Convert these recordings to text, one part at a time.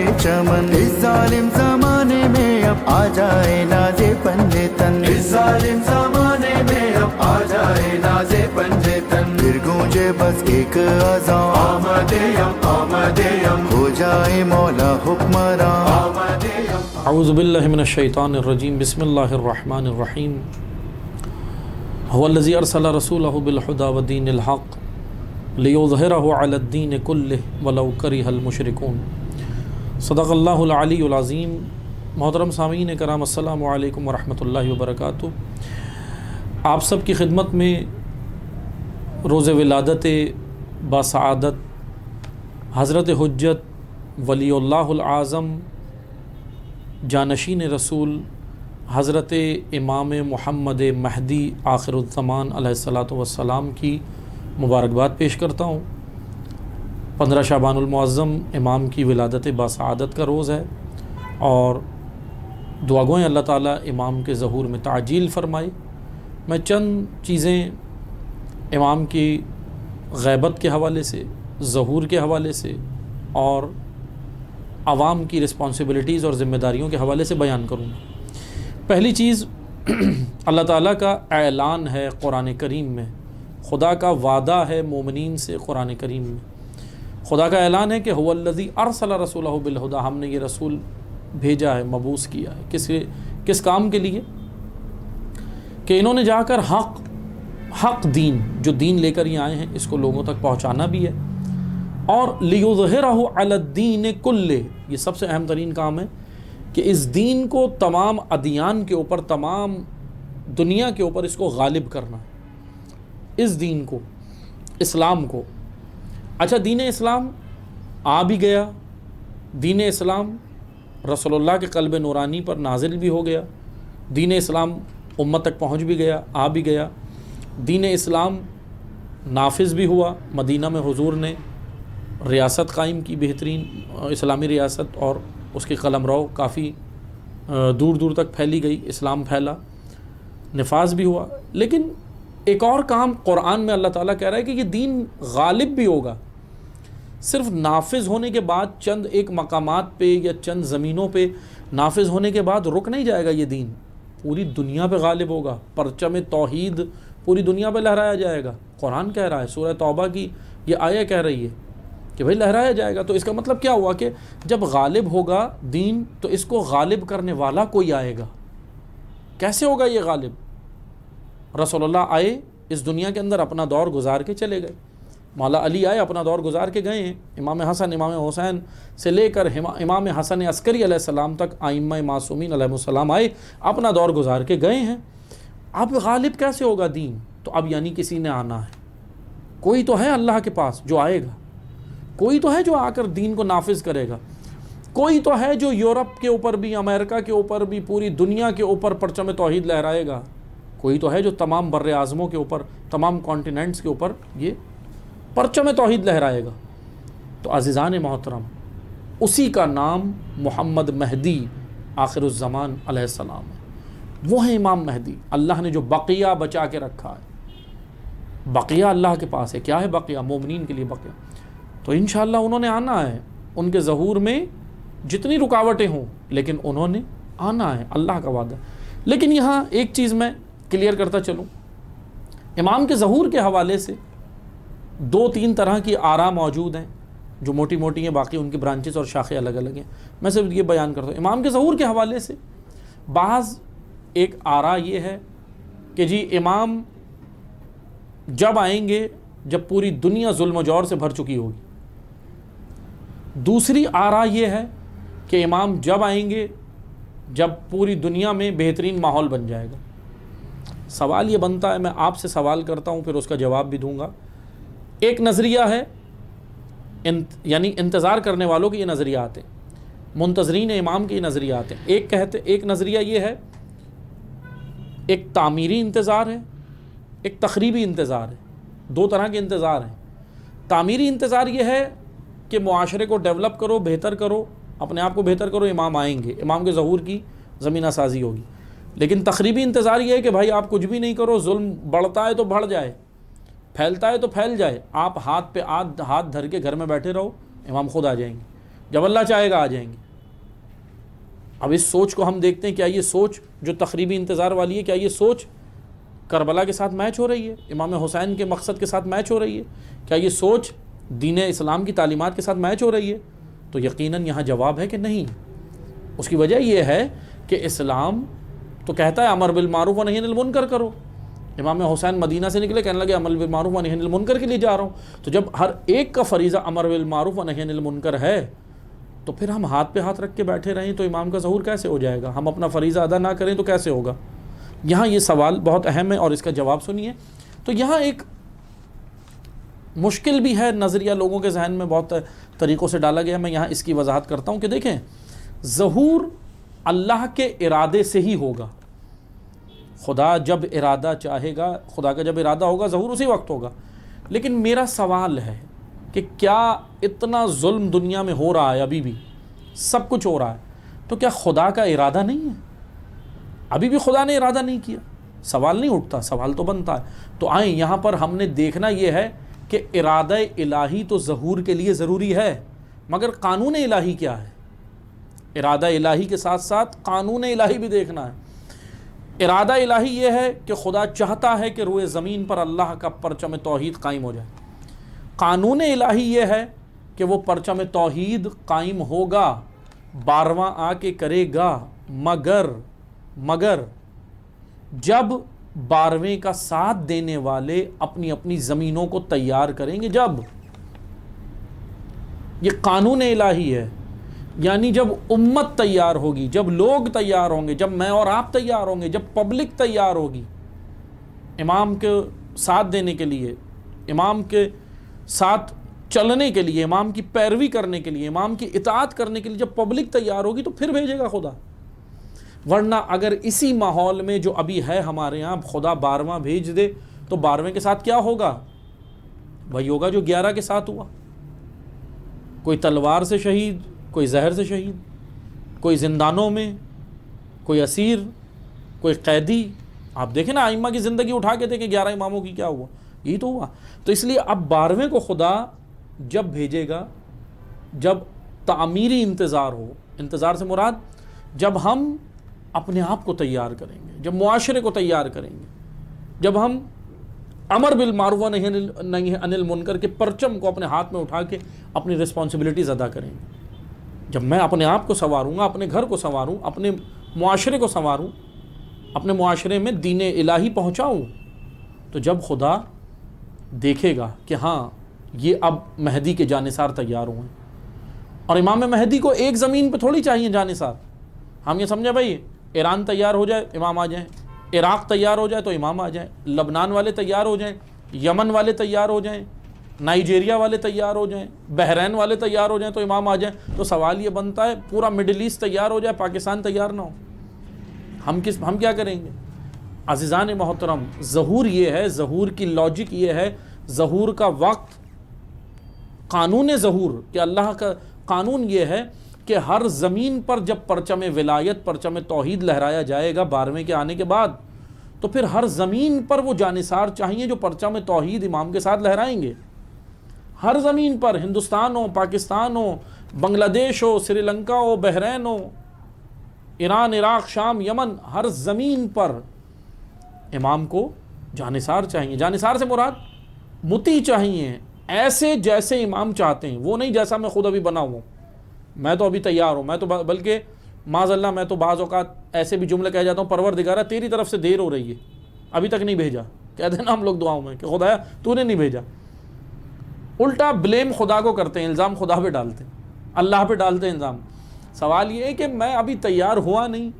یہ چمن، اس ظالم زمانے میں اب آ جائے نازے پنجے تن، اس ظالم زمانے میں اب آ جائے نازے پنجے تن، پھر گونجے بس ایک اذان آمدیم آمدیم، ہو جائے مولا حکمراں آمدیم۔ اعوذ باللہ من الشیطان الرجیم، بسم اللہ الرحمن الرحیم۔ هو الذی ارسل رسولہ بالہدی ودین الحق لیظہرہ علی الدین کلہ ولو کرہ المشرکون۔ صدق اللہ العلی العظیم۔ محترم سامعین کرام، السلام علیکم ورحمۃ اللہ وبرکاتہ۔ آپ سب کی خدمت میں روز ولادت باسعادت حضرت حجت ولی اللہ العظم جانشین رسول حضرت امام محمد مہدی آخر الزمان علیہ الصلاۃ والسلام کی مبارکباد پیش کرتا ہوں۔ 15 شعبان المعظم امام کی ولادت باسعادت کا روز ہے، اور دعا گوئیں اللہ تعالیٰ امام کے ظہور میں تعجیل فرمائے۔ میں چند چیزیں امام کی غیبت کے حوالے سے، ظہور کے حوالے سے اور عوام کی رسپانسبلٹیز اور ذمہ داریوں کے حوالے سے بیان کروں گا۔ پہلی چیز اللہ تعالیٰ کا اعلان ہے قرآن کریم میں، خدا کا وعدہ ہے مومنین سے قرآن کریم میں۔ خدا کا اعلان ہے کہ هو الذی ارسل رسولہ بالہدی، ہم نے یہ رسول بھیجا ہے، مبعوث کیا ہے۔ کس کام کے لیے؟ کہ انہوں نے جا کر حق دین، جو دین لے کر یہ آئے ہیں، اس کو لوگوں تک پہنچانا بھی ہے، اور لیظہرہ علی الدین کلہ، یہ سب سے اہم ترین کام ہے کہ اس دین کو تمام ادیان کے اوپر، تمام دنیا کے اوپر اس کو غالب کرنا ہے، اس دین کو، اسلام کو۔ اچھا، دین اسلام آ بھی گیا، دین اسلام رسول اللہ کے قلب نورانی پر نازل بھی ہو گیا، دین اسلام امت تک پہنچ بھی گیا، آ بھی گیا، دین اسلام نافذ بھی ہوا۔ مدینہ میں حضور نے ریاست قائم کی، بہترین اسلامی ریاست، اور اس کی قلمرو کافی دور دور تک پھیلی گئی، اسلام پھیلا، نفاذ بھی ہوا۔ لیکن ایک اور کام قرآن میں اللہ تعالیٰ کہہ رہا ہے کہ یہ دین غالب بھی ہوگا۔ صرف نافذ ہونے کے بعد چند ایک مقامات پہ یا چند زمینوں پہ نافذ ہونے کے بعد رک نہیں جائے گا، یہ دین پوری دنیا پہ غالب ہوگا۔ پرچم توحید پوری دنیا پہ لہرایا جائے گا۔ قرآن کہہ رہا ہے، سورہ توبہ کی یہ آیہ کہہ رہی ہے کہ بھئی لہرایا جائے گا۔ تو اس کا مطلب کیا ہوا کہ جب غالب ہوگا دین تو اس کو غالب کرنے والا کوئی آئے گا۔ کیسے ہوگا یہ غالب؟ رسول اللہ آئے اس دنیا کے اندر، اپنا دور گزار کے چلے گئے۔ مولا علی آئے، اپنا دور گزار کے گئے ہیں۔ امام حسن، امام حسین سے لے کر امام حسن عسکری علیہ السلام تک آئمہ معصومین علیہ السلام آئے، اپنا دور گزار کے گئے ہیں۔ اب غالب کیسے ہوگا دین؟ تو اب یعنی کسی نے آنا ہے، کوئی تو ہے اللہ کے پاس جو آئے گا، کوئی تو ہے جو آ کر دین کو نافذ کرے گا، کوئی تو ہے جو یورپ کے اوپر بھی، امریکہ کے اوپر بھی، پوری دنیا کے اوپر پرچم توحید لہرائے گا، کوئی تو ہے جو تمام بر اعظموں کے اوپر، تمام کانٹیننٹس کے اوپر یہ پرچم توحید لہرائے گا۔ تو عزیزان محترم، اسی کا نام محمد مہدی آخر الزمان علیہ السلام ہے۔ وہ ہے امام مہدی، اللہ نے جو بقیہ بچا کے رکھا ہے۔ بقیہ اللہ کے پاس ہے۔ کیا ہے بقیہ؟ مومنین کے لیے بقیہ۔ تو انشاءاللہ انہوں نے آنا ہے، ان کے ظہور میں جتنی رکاوٹیں ہوں لیکن انہوں نے آنا ہے، اللہ کا وعدہ۔ لیکن یہاں ایک چیز میں کلیئر کرتا چلوں، امام کے ظہور کے حوالے سے 2-3 طرح کی آراء موجود ہیں جو موٹی موٹی ہیں، باقی ان کی برانچز اور شاخیں الگ الگ ہیں۔ میں صرف یہ بیان کرتا ہوں امام کے ظہور کے حوالے سے۔ بعض ایک آراء یہ ہے کہ جی امام جب آئیں گے جب پوری دنیا ظلم و جور سے بھر چکی ہوگی۔ دوسری آراء یہ ہے کہ امام جب آئیں گے جب پوری دنیا میں بہترین ماحول بن جائے گا۔ سوال یہ بنتا ہے، میں آپ سے سوال کرتا ہوں پھر اس کا جواب بھی دوں گا۔ ایک نظریہ ہے، یعنی انتظار کرنے والوں کے یہ نظریات ہیں، منتظرین امام کے یہ نظریات ہیں۔ ایک نظریہ یہ ہے، ایک تعمیری انتظار ہے، ایک تخریبی انتظار ہے۔ 2 طرح کے انتظار ہیں۔ تعمیری انتظار یہ ہے کہ معاشرے کو ڈیولپ کرو، بہتر کرو، اپنے آپ کو بہتر کرو، امام آئیں گے، امام کے ظہور کی زمینہ سازی ہوگی۔ لیکن تخریبی انتظار یہ ہے کہ بھائی آپ کچھ بھی نہیں کرو، ظلم بڑھتا ہے تو بڑھ جائے، پھیلتا ہے تو پھیل جائے، آپ ہاتھ پہ ہاتھ دھر کے گھر میں بیٹھے رہو، امام خود آ جائیں گے۔ جب اللہ چاہے گا آ جائیں گے۔ اب اس سوچ کو ہم دیکھتے ہیں، کیا یہ سوچ جو تقریبی انتظار والی ہے، کیا یہ سوچ کربلا کے ساتھ میچ ہو رہی ہے، امام حسین کے مقصد کے ساتھ میچ ہو رہی ہے؟ کیا یہ سوچ دین اسلام کی تعلیمات کے ساتھ میچ ہو رہی ہے؟ تو یقیناً یہاں جواب ہے کہ نہیں۔ اس کی وجہ یہ ہے کہ اسلام تو کہتا ہے امر بالمعروف و نہی عن المنکر کرو۔ امام حسین مدینہ سے نکلے، کہنے لگے امر بالمعروف و نہی عن المنکر کے لیے جا رہا ہوں۔ تو جب ہر ایک کا فریضہ امر بالمعروف و نہی عن المنکر ہے تو پھر ہم ہاتھ پہ ہاتھ رکھ کے بیٹھے رہیں تو امام کا ظہور کیسے ہو جائے گا؟ ہم اپنا فریضہ ادا نہ کریں تو کیسے ہوگا؟ یہاں یہ سوال بہت اہم ہے اور اس کا جواب سنیے۔ تو یہاں ایک مشکل بھی ہے، نظریہ لوگوں کے ذہن میں بہت طریقوں سے ڈالا گیا، میں یہاں اس کی وضاحت کرتا ہوں کہ دیکھیں، ظہور اللہ کے ارادے سے ہی ہوگا۔ خدا جب ارادہ چاہے گا، خدا کا جب ارادہ ہوگا ظہور اسی وقت ہوگا۔ لیکن میرا سوال ہے کہ کیا اتنا ظلم دنیا میں ہو رہا ہے، ابھی بھی سب کچھ ہو رہا ہے، تو کیا خدا کا ارادہ نہیں ہے؟ ابھی بھی خدا نے ارادہ نہیں کیا؟ سوال نہیں اٹھتا، سوال تو بنتا ہے۔ تو آئیں یہاں پر ہم نے دیکھنا یہ ہے کہ ارادہ الہی تو ظہور کے لیے ضروری ہے، مگر قانون الہی کیا ہے؟ ارادہ الہی کے ساتھ ساتھ قانون الہی بھی دیکھنا ہے۔ ارادہ الہی یہ ہے کہ خدا چاہتا ہے کہ روئے زمین پر اللہ کا پرچم توحید قائم ہو جائے۔ قانون الہی یہ ہے کہ وہ پرچم توحید قائم ہوگا، 12واں آ کے کرے گا، مگر جب 12ویں کا ساتھ دینے والے اپنی اپنی زمینوں کو تیار کریں گے۔ جب یہ قانون الہی ہے، یعنی جب امت تیار ہوگی، جب لوگ تیار ہوں گے، جب میں اور آپ تیار ہوں گے، جب پبلک تیار ہوگی امام کے ساتھ دینے کے لیے، امام کے ساتھ چلنے کے لیے، امام کی پیروی کرنے کے لیے، امام کی اطاعت کرنے کے لیے جب پبلک تیار ہوگی تو پھر بھیجے گا خدا۔ ورنہ اگر اسی ماحول میں جو ابھی ہے ہمارے ہاں خدا 12واں بھیج دے تو 12ویں کے ساتھ کیا ہوگا؟ وہی ہوگا جو 11 کے ساتھ ہوا۔ کوئی تلوار سے شہید، کوئی زہر سے شہید، کوئی زندانوں میں، کوئی اسیر، کوئی قیدی۔ آپ دیکھیں نا ائمہ کی زندگی اٹھا کے دیکھیں، 11 اماموں کی کیا ہوا، یہی تو ہوا۔ تو اس لیے اب 12ویں کو خدا جب بھیجے گا، جب تعمیری انتظار ہو، انتظار سے مراد جب ہم اپنے آپ کو تیار کریں گے، جب معاشرے کو تیار کریں گے، جب ہم امر بالمعروف و نہی عن المنکر کے پرچم کو اپنے ہاتھ میں اٹھا کے اپنی رسپانسبلٹیز ادا کریں گے، جب میں اپنے آپ کو سنواروں گا، اپنے گھر کو سنواروں، اپنے معاشرے کو سنواروں، اپنے معاشرے میں دین الہی پہنچاؤں، تو جب خدا دیکھے گا کہ ہاں یہ اب مہدی کے جانثار تیار ہوئے۔ اور امام مہدی کو ایک زمین پہ تھوڑی چاہیے جانثار۔ ہم یہ سمجھے بھائی ایران تیار ہو جائے امام آ جائیں، عراق تیار ہو جائے تو امام آ جائیں، لبنان والے تیار ہو جائیں، یمن والے تیار ہو جائیں، نائجیریا والے تیار ہو جائیں، بحرین والے تیار ہو جائیں تو امام آ جائیں۔ تو سوال یہ بنتا ہے پورا مڈل ایسٹ تیار ہو جائے، پاکستان تیار نہ ہو، ہم کیا کریں گے؟ عزیزان محترم، ظہور یہ ہے، ظہور کی لاجک یہ ہے، ظہور کا وقت، قانون ظہور کہ اللہ کا قانون یہ ہے کہ ہر زمین پر جب پرچم ولایت، پرچم توحید لہرایا جائے گا 12ویں کے آنے کے بعد، تو پھر ہر زمین پر وہ جانثار چاہیے جو پرچم توحید امام کے ساتھ لہرائیں گے۔ ہر زمین پر، ہندوستان ہو، پاکستان ہو، بنگلہ دیش ہو، سری لنکا ہو، بحرین ہو، ایران، عراق، شام، یمن، ہر زمین پر امام کو جانثار چاہیے۔ جانثار سے مراد مطیع چاہیے، ایسے جیسے امام چاہتے ہیں، وہ نہیں جیسا میں خود ابھی بنا ہوں، میں تو ابھی تیار ہوں، میں تو بلکہ معاذ اللہ میں تو بعض اوقات ایسے بھی جملے کہہ جاتا ہوں، پروردگارہ تیری طرف سے دیر ہو رہی ہے، ابھی تک نہیں بھیجا۔ کہتے ہیں نا ہم لوگ دعاؤں میں کہ خدایا تو نے نہیں بھیجا۔ الٹا بلیم خدا کو کرتے ہیں، الزام خدا پہ ڈالتے ہیں، اللہ پہ ڈالتے ہیں الزام۔ سوال یہ ہے کہ میں ابھی تیار ہوا نہیں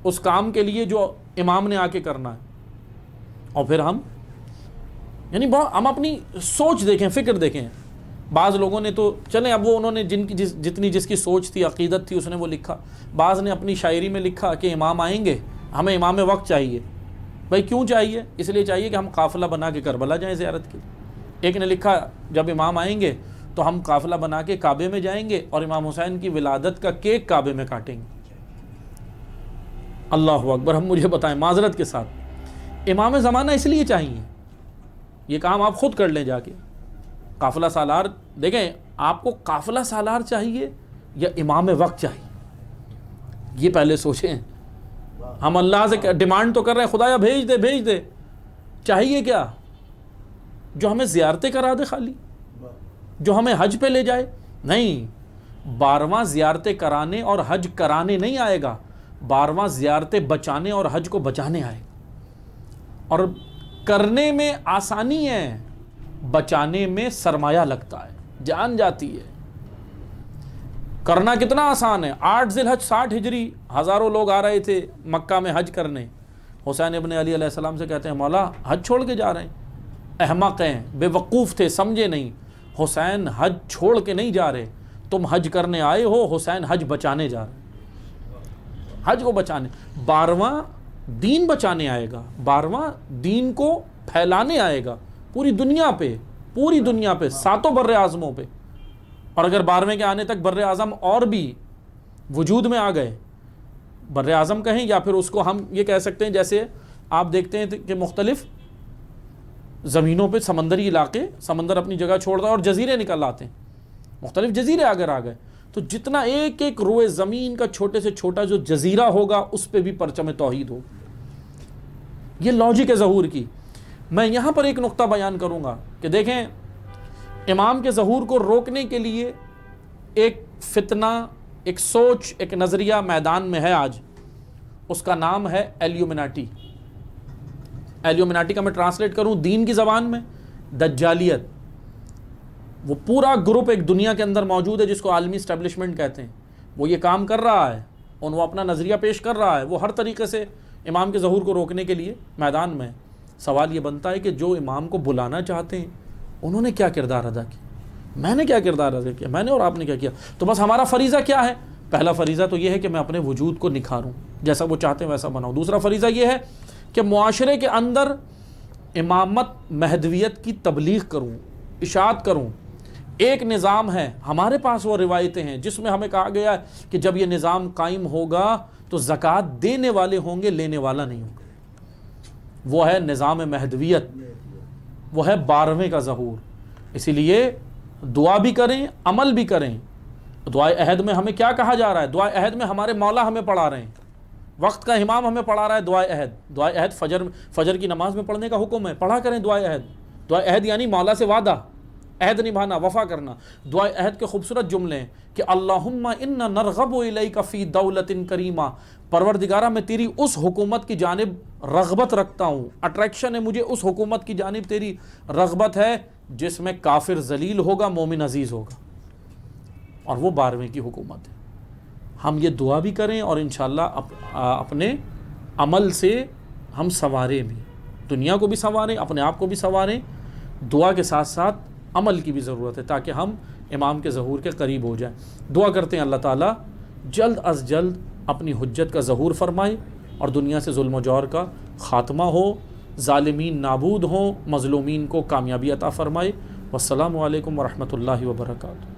اس کام کے لیے جو امام نے آ کے کرنا ہے، اور پھر ہم ہم اپنی سوچ دیکھیں، فکر دیکھیں۔ بعض لوگوں نے تو چلیں اب وہ انہوں نے جتنی جس کی سوچ تھی، عقیدت تھی، اس نے وہ لکھا۔ بعض نے اپنی شاعری میں لکھا کہ امام آئیں گے، ہمیں امام وقت چاہیے۔ بھائی کیوں چاہیے؟ اس لیے چاہیے کہ ہم قافلہ بنا کے کربلا جائیں زیارت کے لیے۔ ایک نے لکھا جب امام آئیں گے تو ہم قافلہ بنا کے کعبے میں جائیں گے اور امام حسین کی ولادت کا کیک کعبے میں کاٹیں گے۔ اللہ اکبر! ہم مجھے بتائیں معذرت کے ساتھ، امام زمانہ اس لیے چاہیے، یہ کام آپ خود کر لیں جا کے، قافلہ سالار دیکھیں، آپ کو قافلہ سالار چاہیے یا امام وقت چاہیے؟ یہ پہلے سوچیں. ہم اللہ سے ڈیمانڈ تو کر رہے ہیں خدایا بھیج دے، چاہیے کیا؟ جو ہمیں زیارتیں کرا دے خالی، جو ہمیں حج پہ لے جائے؟ نہیں، 12واں زیارتیں کرانے اور حج کرانے نہیں آئے گا، 12واں زیارتیں بچانے اور حج کو بچانے آئے. اور کرنے میں آسانی ہے، بچانے میں سرمایہ لگتا ہے، جان جاتی ہے. کرنا کتنا آسان ہے. 8 ذی الحج 60 ہجری ہزاروں لوگ آ رہے تھے مکہ میں حج کرنے. حسین ابن علی علیہ السلام سے کہتے ہیں مولا حج چھوڑ کے جا رہے ہیں. احمق ہیں، بے وقوف تھے، سمجھے نہیں. حسین حج چھوڑ کے نہیں جا رہے، تم حج کرنے آئے ہو، حسین حج بچانے جا رہے، حج کو بچانے. 12واں دین بچانے آئے گا، 12واں دین کو پھیلانے آئے گا پوری دنیا پہ 7 بر اعظموں پہ. اور اگر 12ویں کے آنے تک بر اعظم اور بھی وجود میں آ گئے، بر اعظم کہیں یا پھر اس کو ہم یہ کہہ سکتے ہیں جیسے آپ دیکھتے ہیں کہ مختلف زمینوں پہ سمندری علاقے، سمندر اپنی جگہ چھوڑتا ہے اور جزیرے نکل آتے ہیں، مختلف جزیرے اگر آ گئے تو جتنا ایک روئے زمین کا چھوٹے سے چھوٹا جو جزیرہ ہوگا اس پہ بھی پرچم توحید ہو. یہ لاجک ہے ظہور کی. میں یہاں پر ایک نقطہ بیان کروں گا کہ دیکھیں امام کے ظہور کو روکنے کے لیے ایک فتنہ، ایک سوچ، ایک نظریہ میدان میں ہے آج. اس کا نام ہے ایلیومیناٹی. ایلیومیناٹی کا میں ٹرانسلیٹ کروں دین کی زبان میں، دجالیت. وہ پورا گروپ ایک دنیا کے اندر موجود ہے جس کو عالمی اسٹیبلشمنٹ کہتے ہیں. وہ یہ کام کر رہا ہے اور وہ اپنا نظریہ پیش کر رہا ہے. وہ ہر طریقے سے امام کے ظہور کو روکنے کے لیے میدان میں. سوال یہ بنتا ہے کہ جو امام کو بلانا چاہتے ہیں انہوں نے کیا کردار ادا کیا، میں نے کیا کردار ادا کیا، میں نے اور آپ نے کیا کیا؟ تو بس ہمارا فریضہ کیا ہے؟ پہلا فریضہ تو یہ ہے کہ میں اپنے وجود کو نکھاروں، جیسا وہ چاہتے ہیں ویسا بناؤں. دوسرا فریضہ یہ ہے کہ معاشرے کے اندر امامت مہدویت کی تبلیغ کروں، اشاعت کروں. ایک نظام ہے ہمارے پاس، وہ روایتیں ہیں جس میں ہمیں کہا گیا ہے کہ جب یہ نظام قائم ہوگا تو زکوٰۃ دینے والے ہوں گے، لینے والا نہیں ہوگا. وہ ہے نظام مہدویت، وہ ہے 12ویں کا ظہور. اسی لیے دعا بھی کریں، عمل بھی کریں. دعائے عہد میں ہمیں کیا کہا جا رہا ہے؟ دعائے عہد میں ہمارے مولا ہمیں پڑھا رہے ہیں، وقت کا امام ہمیں پڑھا رہا ہے دعائے عہد. دعائے عہد فجر کی نماز میں پڑھنے کا حکم ہے، پڑھا کریں دعائے عہد. دعائے عہد یعنی مولا سے وعدہ، عہد نبھانا، وفا کرنا. دعائے عہد کے خوبصورت جملے ہیں کہ اللہم انا نرغب الیک فی دولت کریمہ، پروردگارہ میں تیری اس حکومت کی جانب رغبت رکھتا ہوں، اٹریکشن ہے مجھے اس حکومت کی جانب، تیری رغبت ہے جس میں کافر ذلیل ہوگا، مومن عزیز ہوگا. اور وہ 12ویں کی حکومت ہے. ہم یہ دعا بھی کریں اور انشاءاللہ اپنے عمل سے ہم سنواریں بھی، دنیا کو بھی سنواریں، اپنے آپ کو بھی سنواریں. دعا کے ساتھ ساتھ عمل کی بھی ضرورت ہے تاکہ ہم امام کے ظہور کے قریب ہو جائیں. دعا کرتے ہیں اللہ تعالیٰ جلد از جلد اپنی حجت کا ظہور فرمائے اور دنیا سے ظلم و جور کا خاتمہ ہو، ظالمین نابود ہوں، مظلومین کو کامیابی عطا فرمائے. والسلام علیکم ورحمۃ اللہ وبرکاتہ.